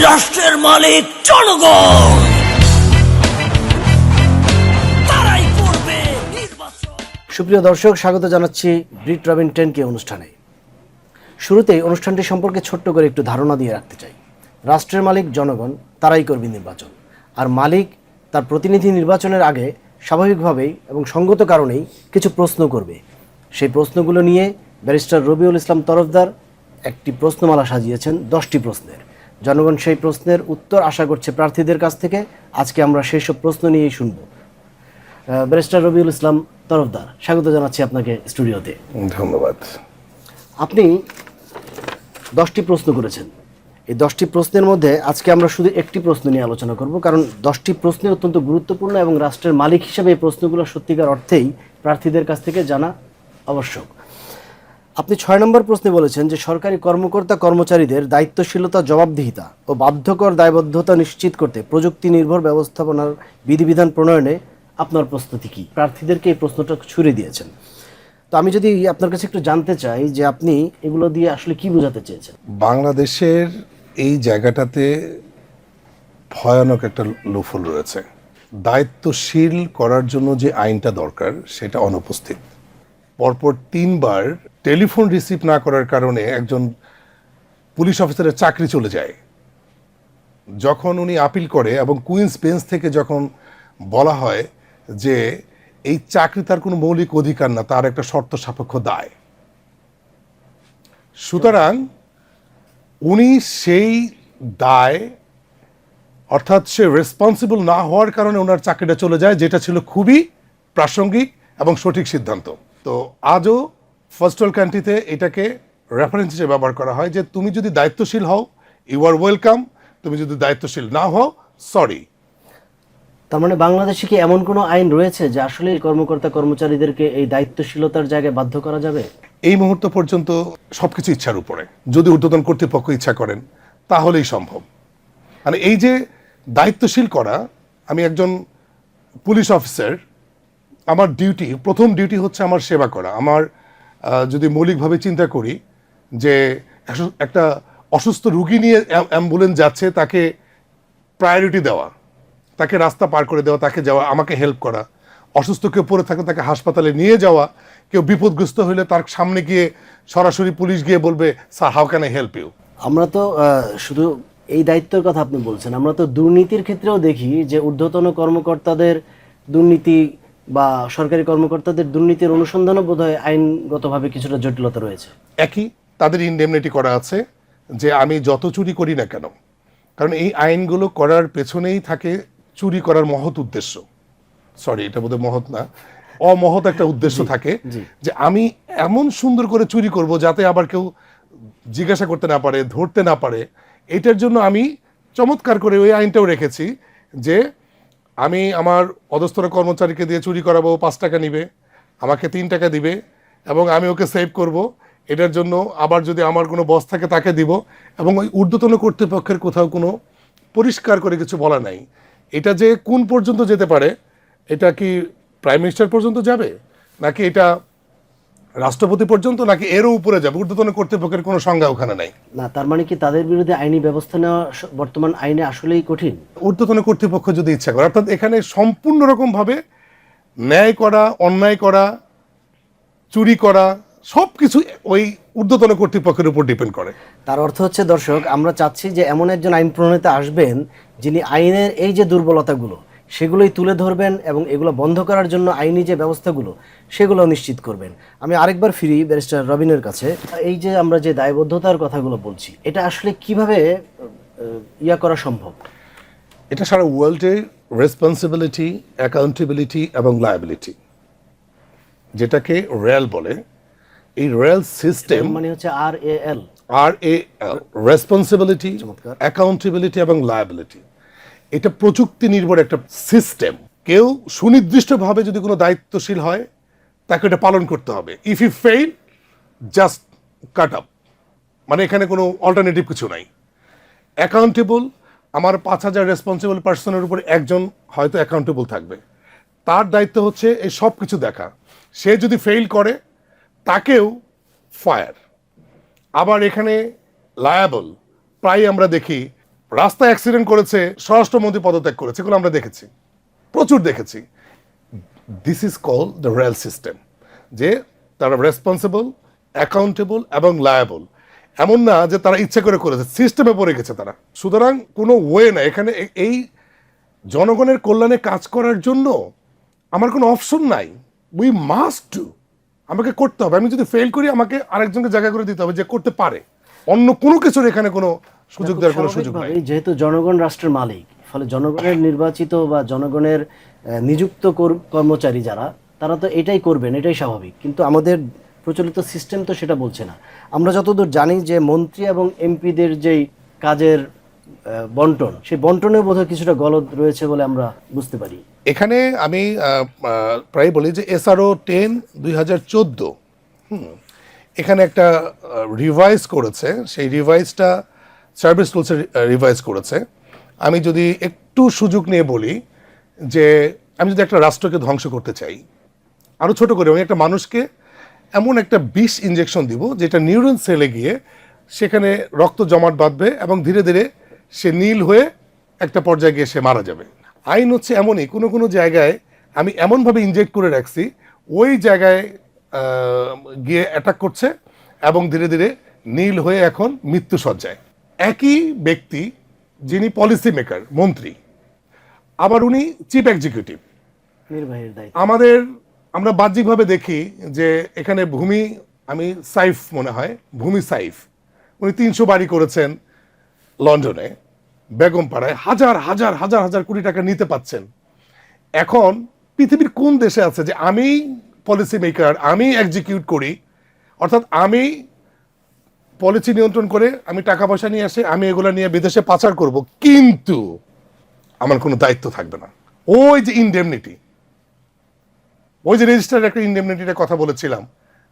রাষ্ট্রের মালিক জনগণ, তারাই করবে নির্বাচন। সুপ্রিয় দর্শক, স্বাগত জানাচ্ছি ব্রিট রবিন 10K অনুষ্ঠানে। শুরুতেই অনুষ্ঠানটি সম্পর্কে ছোট্ট করে একটু ধারণা দিয়ে রাখতে চাই। রাষ্ট্রের মালিক জনগণ, তারাই করবে নির্বাচন। আর মালিক তার প্রতিনিধি নির্বাচনের আগে স্বাভাবিকভাবেই এবং সঙ্গত কারণেই কিছু প্রশ্ন করবে। সেই প্রশ্নগুলো নিয়ে ব্যারিস্টার রবিউল ইসলাম তরফদার একটি প্রশ্নমালা সাজিয়েছেন 10টি প্রশ্নের। জনগণ সেই প্রশ্নের উত্তর আশা করছে প্রার্থীদের কাছ থেকে। আজকে আমরা সেই সব প্রশ্ন নিয়েই শুনব। ব্যারিস্টার রবিউল ইসলাম তরফদার, স্বাগত জানাচ্ছি আপনাকে স্টুডিওতে। ধন্যবাদ। আপনি 10টি প্রশ্ন করেছেন। এই 10টি প্রশ্নের মধ্যে আজকে আমরা শুধু একটি প্রশ্ন নিয়ে আলোচনা করব, কারণ 10টি প্রশ্নই অত্যন্ত গুরুত্বপূর্ণ এবং রাষ্ট্রের মালিক হিসেবে এই প্রশ্নগুলো সত্যিকার অর্থেই প্রার্থীদের কাছ থেকে জানা আবশ্যক। আপনি 6 নম্বর প্রশ্নে বলেছেন যে সরকারি কর্মকর্তা কর্মচারীদের দায়িত্বশীলতা, জবাবদিহিতা ও বাধ্যকর দায়বদ্ধতা নিশ্চিত করতে প্রযুক্তি নির্ভর ব্যবস্থাপনার বিধিবিধান প্রণয়নে আপনার প্রস্তুতি কী? প্রার্থীদেরকে এই প্রশ্নটা ছুড়ে দিয়েছেন। তো আমি যদি আপনার কাছে একটু জানতে চাই যে আপনি এগুলো দিয়ে আসলে কি বোঝাতে চেয়েছেন? বাংলাদেশের এই জায়গাটাতে ভয়ানক একটা লোফল রয়েছে। দায়িত্বশীল করার জন্য যে আইনটা দরকার সেটা অনুপস্থিত। পরপর 3 বার টেলিফোন রিসিভ না করার কারণে একজন পুলিশ অফিসারের চাকরি চলে যায়। যখন উনি আপিল করে এবং কুইন্স বেঞ্চ থেকে যখন বলা হয় যে এই চাকরি তার কোনো মৌলিক অধিকার না, তার একটা শর্ত সাপেক্ষ দায়, সুতরাং উনি সেই দায় অর্থাৎ সে রেসপন্সিবল না হওয়ার কারণে ওনার চাকরিটা চলে যায়, যেটা ছিল খুবই প্রাসঙ্গিক এবং সঠিক সিদ্ধান্ত। তো আজও ফার্স্ট ওয়ার্ল্ড কান্ট্রিতে এটাকে রেফারেন্স হিসেবে ব্যবহার করা হয় যে তুমি যদি দায়িত্বশীল হও ইউ আর ওয়েলকাম, তুমি যদি দায়িত্বশীল না হও সরি। তার মানে বাংলাদেশে কি এমন কোনো আইন রয়েছে যে আসলে কর্মকর্তা কর্মচারীদেরকে এই দায়িত্বশীলতার জায়গায় বাধ্য করা যাবে? এই মুহূর্ত পর্যন্ত সবকিছু ইচ্ছার উপরে। যদি ঊর্ধ্বতন কর্তৃপক্ষ ইচ্ছা করেন তাহলেই সম্ভব। মানে এই যে দায়িত্বশীল করা, আমি একজন পুলিশ অফিসার, আমার ডিউটি, প্রথম ডিউটি হচ্ছে আমার সেবা করা। আমার যদি মৌলিকভাবে চিন্তা করি যে একটা অসুস্থ রুগী নিয়ে অ্যাম্বুলেন্স যাচ্ছে, তাকে প্রায়োরিটি দেওয়া, তাকে রাস্তা পার করে দেওয়া, তাকে যাওয়া, আমাকে হেল্প করা, অসুস্থ কেউ পড়ে থাকলে তাকে হাসপাতালে নিয়ে যাওয়া, কেউ বিপদগ্রস্ত হলে তার সামনে গিয়ে সরাসরি পুলিশ গিয়ে বলবে sir how can I help you. আমরা তো শুধু এই দায়িত্বের কথা আপনি বলছেন, আমরা তো দুর্নীতির ক্ষেত্রেও দেখি যে ঊর্ধ্বতন কর্মকর্তাদের দুর্নীতি বা সরকারি কর্মকর্তাদের দুর্নীতির অনুসন্ধানও বোধহয় আইনগতভাবে কিছুটা জটিলতা রয়েছে। একই, তাদের ইনডেমনিটি করা আছে যে আমি যত চুরি করি না কেন, কারণ এই আইনগুলো করার পেছনেই থাকে চুরি করার মহৎ উদ্দেশ্য। সরি, এটা বোধহয় মহৎ না, অমহৎ একটা উদ্দেশ্য থাকে যে আমি এমন সুন্দর করে চুরি করব যাতে আবার কেউ জিজ্ঞাসা করতে না পারে, ধরতে না পারে। এটার জন্য আমি চমৎকার করে ওই আইনটাও রেখেছি যে আমি আমার অধস্তন কর্মচারীকে দিয়ে চুরি করাবো, 5 টাকা নিবে, আমাকে 3 টাকা দিবে এবং আমি ওকে সেভ করব। এটার জন্য আবার যদি আমার কোনো বস থাকে তাকে দিব। এবং ওই ঊর্ধ্বতন কর্তৃপক্ষের কোথাও কোনো পরিষ্কার করে কিছু বলা নাই। এটা যে কোন পর্যন্ত যেতে পারে, এটা কি প্রাইম মিনিস্টার পর্যন্ত যাবে, নাকি এটা রাষ্ট্রপতি পর্যন্ত, নাকি এরও উপরে যাবে, ঊর্ধ্বতন কর্তৃপক্ষের কোনো সংজ্ঞা ওখানে নাই। না, তার মানে কি তাদের বিরুদ্ধে আইনি ব্যবস্থা নেওয়া বর্তমান আইনে আসলেই কঠিন? ঊর্ধ্বতন কর্তৃপক্ষ যদি ইচ্ছা করে, অর্থাৎ এখানে সম্পূর্ণ রকমভাবে ন্যায় করা, অন্যায় করা, চুরি করা সবকিছু ওই ঊর্ধ্বতন কর্তৃপক্ষের উপর ডিপেন্ড করে। তার অর্থ হচ্ছে দর্শক, আমরা চাচ্ছি যে এমন একজন আইন প্রণেতা আসবেন যিনি আইনের এই যে দুর্বলতাগুলো সেগুলোই তুলে ধরবেন এবং এগুলো বন্ধ করার জন্য আইনি যে ব্যবস্থাগুলো সেগুলো নিশ্চিত করবেন। আমি আরেকবার ফিরি ব্যারিস্টার রবিনের কাছে। এই যে আমরা যে দায়বদ্ধতার কথাগুলো বলছি, এটা আসলে কিভাবে করা সম্ভব? এটা সারা ওয়ার্ল্ডে রেসপন্সিবিলিটি, অ্যাকাউন্টেবিলিটি এবং লায়াবিলিটি, যেটাকে রেল বলে, এই রেল সিস্টেম মানে হচ্ছে RAL, রেসপন্সিবিলিটি, অ্যাকাউন্টেবিলিটি এবং লায়াবিলিটি। এটা প্রযুক্তি নির্ভর একটা সিস্টেম। কেউ সুনির্দিষ্টভাবে যদি কোনো দায়িত্বশীল হয় তাকে এটা পালন করতে হবে। If you fail just cut up, মানে এখানে কোনো অল্টারনেটিভ কিছু নাই। অ্যাকাউন্টেবল, আমার 5000 রেসপন্সিবল পার্সনের উপর একজন হয়তো অ্যাকাউন্টেবল থাকবে, তার দায়িত্ব হচ্ছে এই সব কিছু দেখা। সে যদি ফেইল করে তাকেও ফায়ার। আবার এখানে লায়াবল, প্রায় আমরা দেখি রাস্তায় অ্যাক্সিডেন্ট করেছে, স্বরাষ্ট্রমন্ত্রী পদত্যাগ করেছে, এগুলো আমরা দেখেছি, প্রচুর দেখেছি। This is call the real system, যে তারা রেসপন্সিবল, অ্যাকাউন্টেবল এবং লায়াবল। এমন না যে তারা ইচ্ছে করে করেছে, সিস্টেমে পড়ে গেছে তারা। সুতরাং কোনো ওয়ে না এখানে, এই জনগণের কল্যাণে কাজ করার জন্য আমার কোনো অপশন নাই। উই মাস্ট ডু, আমাকে করতে হবে। আমি যদি ফেল করি আমাকে আরেকজনকে জায়গা করে দিতে হবে যে করতে পারে। অন্য কোনো কিছুর এখানে কোনো সুযোগ দেওয়ার কোনো সুযোগ নাই। যেহেতু জনগণ রাষ্ট্রের মালিক, ফলে জনগণের নির্বাচিত বা জনগণের নিযুক্ত কর্মচারী যারা, তারা তো এটাই করবেন, এটাই স্বাভাবিক। কিন্তু আমাদের প্রচলিত সিস্টেম তো সেটা বলছে না। আমরা যতদূর জানি যে মন্ত্রী এবং এমপিদের যেই কাজের বন্টন, সেই বন্টনেও বোধহয় কিছুটা গলদ রয়েছে বলে আমরা বুঝতে পারি। এখানে আমি প্রায় বলি যে SRO 10/2014 এখানে একটা রিভাইজ করেছে, সেই রিভাইজটা সার্ভিস রুলসে রিভাইজ করেছে। আমি যদি একটু সুযোগ নিয়ে বলি যে আমি যদি একটা রাষ্ট্রকে ধ্বংস করতে চাই, আরও ছোট করে আমি একটা মানুষকে এমন একটা বিষ ইনজেকশন দিব যেটা নিউরন সেলে গিয়ে সেখানে রক্ত জমাট বাঁধবে এবং ধীরে ধীরে সে নীল হয়ে একটা পর্যায়ে গিয়ে সে মারা যাবে। আইন হচ্ছে এমনই, কোনো কোনো জায়গায় আমি এমনভাবে ইনজেক্ট করে রাখছি ওই জায়গায় গিয়ে অ্যাটাক করছে এবং ধীরে ধীরে নীল হয়ে এখন মৃত্যু সজ্জায়। একই ব্যক্তি যিনি পলিসি মেকার, মন্ত্রী, আবার উনি চিফ এক্সিকিউটিভ, নির্বাহীর দায়িত্ব। আমরা বাহ্যিকভাবে দেখি যে এখানে ভূমি, আমি সাইফ মনে হয়, ভূমি সাইফ, উনি 300 বাড়ি করেছেন লন্ডনে, বেগমপাড়ায়, হাজার হাজার হাজার হাজার কোটি টাকা নিতে পাচ্ছেন। এখন পৃথিবীর কোন দেশে আছে যে আমি পলিসি মেকার, আমি এক্সিকিউট করি, অর্থাৎ আমি পলিসি নিয়ন্ত্রণ করে আমি টাকা পয়সা নিয়ে আসে, আমি এগুলো নিয়ে বিদেশে পাচার করব, কিন্তু আমার কোনো দায়িত্ব থাকবে না। ওই যে ইনডেমনিটি, ওই যে রেজিস্টার একটা ইনডেমনিটির কথা বলেছিলাম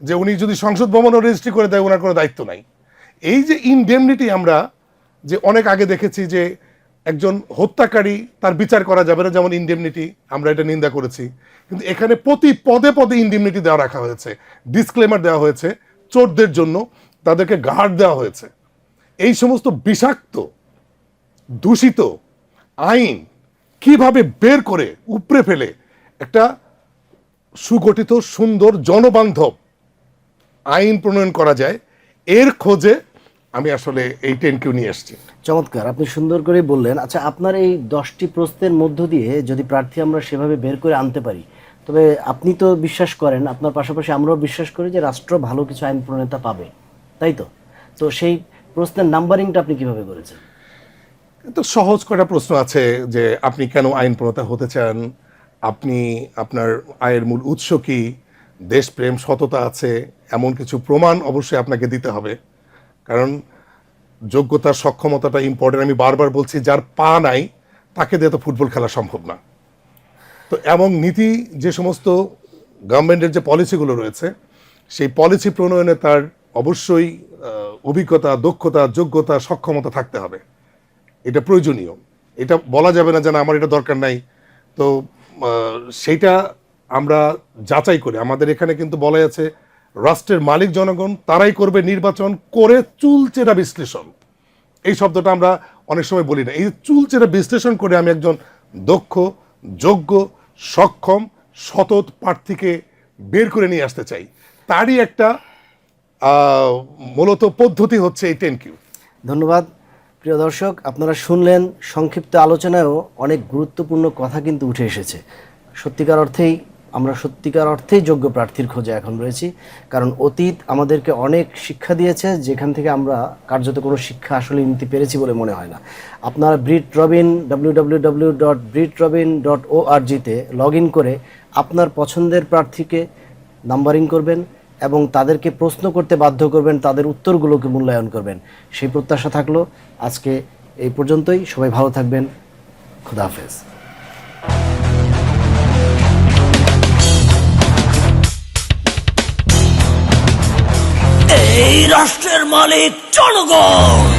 যে উনি যদি সংসদ ভবনও রেজিস্ট্রি করে দেয় ওনার কোনো দায়িত্ব নাই। এই যে ইনডেমনিটি আমরা যে অনেক আগে দেখেছি যে একজন হত্যাকারী তার বিচার করা যাবে না, যেমন ইনডেমনিটি, আমরা এটা নিন্দা করেছি। কিন্তু এখানে প্রতি পদে পদে ইনডেমনিটি দেওয়া রাখা হয়েছে, ডিসক্লেমার দেওয়া হয়েছে চোরদের জন্য, তাদেরকে গার্ড দেওয়া হয়েছে। এই সমস্ত বিষাক্ত দূষিত আইন কিভাবে বের করে উপড়ে ফেলে একটা সুগঠিত, সুন্দর, জনবান্ধব আইন প্রণয়ন করা যায়, এর খোঁজে আমি আসলে এই 10Q নিয়ে এসেছি। চমৎকার, আপনি সুন্দর করে বললেন। আচ্ছা, আপনার এই 10টি প্রশ্নের মধ্য দিয়ে যদি প্রার্থী আমরা সেভাবে বের করে আনতে পারি, তবে আপনি তো বিশ্বাস করেন, আপনার পাশাপাশি আমরাও বিশ্বাস করি যে রাষ্ট্র ভালো কিছু আইন প্রণেতা পাবে, তাই তো? তো সেই প্রশ্নের নাম্বারিংটা আপনি কিভাবে করেছেন? তো সহজ কটা প্রশ্ন আছে যে আপনি কেন আইন প্রণেতা হতে চান, আপনি আপনার আয়ের মূল উৎস কি, দেশপ্রেম, সততা আছে, এমন কিছু প্রমাণ অবশ্যই আপনাকে দিতে হবে। কারণ যোগ্যতা, সক্ষমতাটা ইম্পর্টেন্ট। আমি বারবার বলছি, যার পা নাই তাকে দিয়ে তো ফুটবল খেলা সম্ভব না। তো এবং নীতি, যে সমস্ত গভর্নমেন্টের যে পলিসিগুলো রয়েছে, সেই পলিসি প্রণয়নে তার অবশ্যই অভিজ্ঞতা, দক্ষতা, যোগ্যতা, সক্ষমতা থাকতে হবে। এটা প্রয়োজনীয়, এটা বলা যাবে না যে না আমার এটা দরকার নাই। তো সেইটা আমরা যাচাই করে, আমাদের এখানে কিন্তু বলা আছে রাষ্ট্রের মালিক জনগণ, তারাই করবে নির্বাচন করে চুলচেরা বিশ্লেষণ। এই শব্দটা আমরা অনেক সময় বলি না। এই চুলচেরা বিশ্লেষণ করে আমি একজন দক্ষ, যোগ্য, সক্ষম, সতত প্রার্থীকে বের করে নিয়ে আসতে চাই। তারই একটা মূলত পদ্ধতি হচ্ছে এই 10Q। ধন্যবাদ। প্রিয় দর্শক, আপনারা শুনলেন, সংক্ষিপ্ত আলোচনায়ও অনেক গুরুত্বপূর্ণ কথা কিন্তু উঠে এসেছে। আমরা সত্যিকার অর্থেই যোগ্য প্রার্থীর খোঁজে এখন রয়েছি, কারণ অতীত আমাদেরকে অনেক শিক্ষা দিয়েছে যেখান থেকে আমরা কার্যত কোনো শিক্ষা আসলে নিতে পেরেছি বলে মনে হয় না। আপনারা ব্রিট রবিন www.britrobin.org-তে লগ ইন করে আপনার পছন্দের প্রার্থীকে নাম্বারিং করবেন এবং তাদেরকে প্রশ্ন করতে বাধ্য করবেন, তাদের উত্তরগুলোকে মূল্যায়ন করবেন। সেই প্রত্যাশা থাকলো। আজকে এই পর্যন্তই। সবাই ভালো থাকবেন। খুদা হাফেজ। এই রাষ্ট্রের মালিক জনগণ।